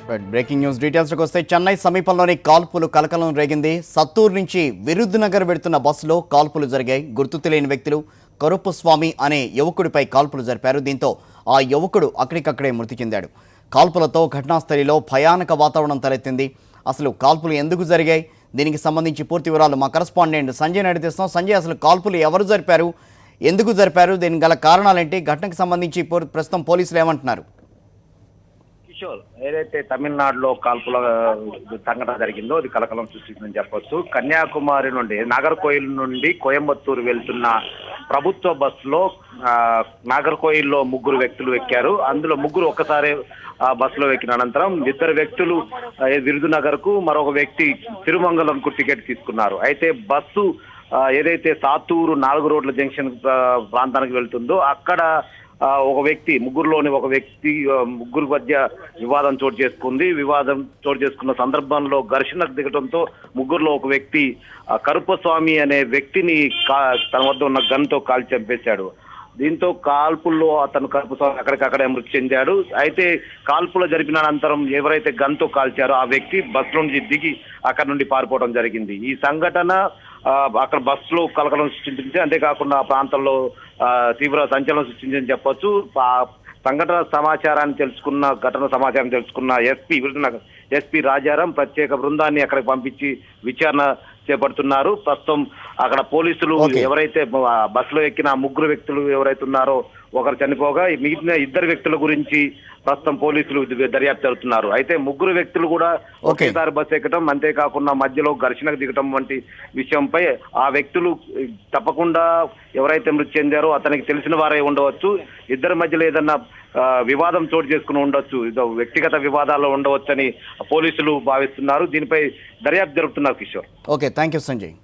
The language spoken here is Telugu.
బ్రేకింగ్ న్యూస్ డీటెయిల్స్కి వస్తే చెన్నై సమీపంలోని కాల్పులు కలకలం రేగింది. సత్తూరు నుంచి విరుద్ధనగర్ వెళ్తున్న బస్సులో కాల్పులు జరిగాయి. గుర్తు తెలియని వ్యక్తులు కరుప్పస్వామి అనే యువకుడిపై కాల్పులు జరిపారు. దీంతో ఆ యువకుడు అక్కడికక్కడే మృతి చెందాడు. కాల్పులతో ఘటనాస్థలిలో భయానక వాతావరణం తలెత్తింది. అసలు కాల్పులు ఎందుకు జరిగాయి, దీనికి సంబంధించి పూర్తి వివరాలు మా కరెస్పాండెంట్ సంజయ్ నడిపిస్తున్నాం. సంజయ్, అసలు కాల్పులు ఎవరు జరిపారు, ఎందుకు జరిపారు, దీనికి గల కారణాలేంటి, ఘటనకు సంబంధించి ప్రస్తుతం పోలీసులు ఏమంటున్నారు? కిషోర్, ఏదైతే తమిళనాడులో కాల్పుల సంఘటన జరిగిందో అది కలకలం సృష్టించిందని చెప్పొచ్చు. కన్యాకుమారి నుండి నాగర్కోయిల్ నుండి కోయంబత్తూరు వెళ్తున్న ప్రభుత్వ బస్సులో నాగర్కోయిల్లో ముగ్గురు వ్యక్తులు ఎక్కారు. అందులో ముగ్గురు ఒక్కసారి బస్సులో ఎక్కిన అనంతరం ఇద్దరు వ్యక్తులు విరుదునగర్ కు, మరొక వ్యక్తి తిరుమంగళంకు టికెట్ తీసుకున్నారు. అయితే బస్సు ఏదైతే సాతూరు 4 రోడ్ల జంక్షన్ ప్రాంతానికి వెళ్తుందో అక్కడ ఒక వ్యక్తి, ముగ్గురులోని ఒక వ్యక్తి, ముగ్గురు మధ్య వివాదం చోటు చేసుకుంది. వివాదం చోటు చేసుకున్న సందర్భంలో ఘర్షణకు దిగడంతో ముగ్గురులో ఒక వ్యక్తి కరుప్పస్వామి అనే వ్యక్తిని తన వద్ద ఉన్న గన్తో కాల్చి చంపేశాడు. దీంతో కాల్పుల్లో అతను కరుప్పస్వామి అక్కడికక్కడే మృతి చెందాడు. అయితే కాల్పులు జరిపిన అనంతరం ఎవరైతే గన్తో కాల్చారో ఆ వ్యక్తి బస్సు నుంచి దిగి అక్కడి నుండి పారిపోవడం జరిగింది. ఈ సంఘటన అక్కడ బస్సులో కలకలం సృష్టించింది. అంతేకాకుండా ఆ ప్రాంతంలో తీవ్ర సంచలనం సృష్టించని చెప్పొచ్చు. సంఘటన సమాచారం తెలుసుకున్న ఎస్పీ రాజారాం ప్రత్యేక బృందాన్ని అక్కడికి పంపించి విచారణ చేపడుతున్నారు. ప్రస్తుతం అక్కడ పోలీసులు ఎవరైతే బస్సులో ఎక్కిన ముగ్గురు వ్యక్తులు ఎవరైతే ఉన్నారో ఒకరు చనిపోగా మిగిలిన ఇద్దరు వ్యక్తుల గురించి ప్రస్తుతం పోలీసులు దర్యాప్తు జరుగుతున్నారు. అయితే ముగ్గురు వ్యక్తులు కూడా ఒకేసారి బస్సు ఎక్కడం, అంతేకాకుండా మధ్యలో ఘర్షణకు దిగటం వంటి విషయంపై ఆ వ్యక్తులు తప్పకుండా ఎవరైతే మృతి చెందారో అతనికి తెలిసిన వారే ఉండవచ్చు. ఇద్దరి మధ్యలో ఏదన్నా వివాదం చోటు చేసుకుని ఉండొచ్చు, వ్యక్తిగత వివాదాల్లో ఉండవచ్చని పోలీసులు భావిస్తున్నారు. దీనిపై దర్యాప్తు జరుపుతున్నారు. Kishore, okay, thank you Sanjay.